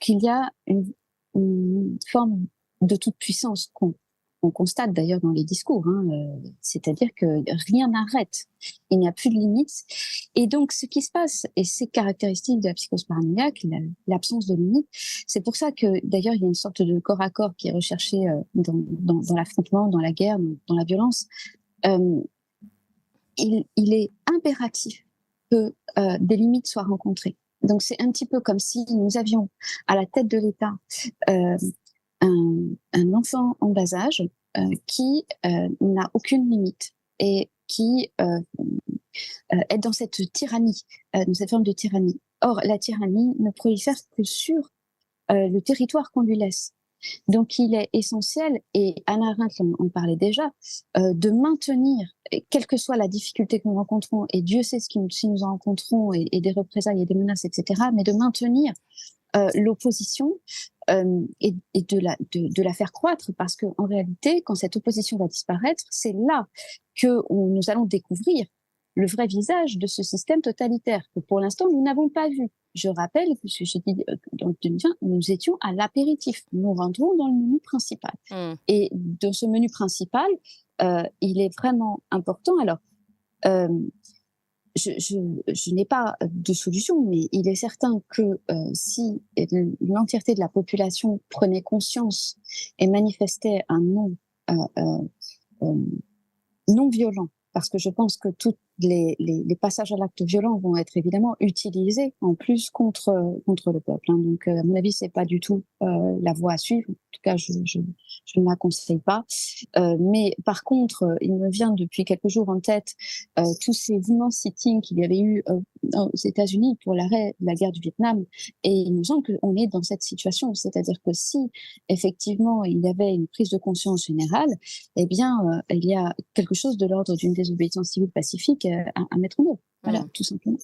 qu'il y a une forme de toute-puissance qu'on constate d'ailleurs dans les discours, hein, c'est-à-dire que rien n'arrête, il n'y a plus de limites. Et donc, ce qui se passe, et c'est caractéristique de la psychose paranoïaque, l'absence de limites, c'est pour ça que d'ailleurs il y a une sorte de corps à corps qui est recherché dans l'affrontement, dans la guerre, dans la violence. Euh, il est impératif que des limites soient rencontrées. Donc c'est un petit peu comme si nous avions à la tête de l'État euh, un enfant en bas âge qui n'a aucune limite et qui est dans cette tyrannie, dans cette forme de tyrannie. Or, la tyrannie ne prolifère que sur le territoire qu'on lui laisse. Donc, il est essentiel, et Hannah Arendt en parlait déjà, de maintenir, quelle que soit la difficulté que nous rencontrons, et Dieu sait si nous en rencontrons, et des représailles et des menaces, etc., mais de maintenir l'opposition et de la faire croître, parce qu'en réalité, quand cette opposition va disparaître, c'est là que nous allons découvrir le vrai visage de ce système totalitaire que pour l'instant nous n'avons pas vu. Je rappelle que j'ai dit dans 2020, nous étions à l'apéritif. Nous rentrons dans le menu principal. Et dans ce menu principal, il est vraiment important. Alors, je n'ai pas de solution, mais il est certain que si l'entièreté de la population prenait conscience et manifestait un non violent, parce que je pense que tous les passages à l'acte violent vont être évidemment utilisés en plus contre le peuple. Hein. Donc, à mon avis, c'est pas du tout la voie à suivre. En tout cas, je ne la conseille pas. Mais par contre, il me vient depuis quelques jours en tête tous ces immenses sittings qu'il y avait eu aux États-Unis pour l'arrêt de la guerre du Vietnam. Et il me semble qu'on est dans cette situation. C'est-à-dire que si, effectivement, il y avait une prise de conscience générale, eh bien, il y a quelque chose de l'ordre d'une désobéissance civile pacifique à mettre en œuvre. Voilà, tout simplement.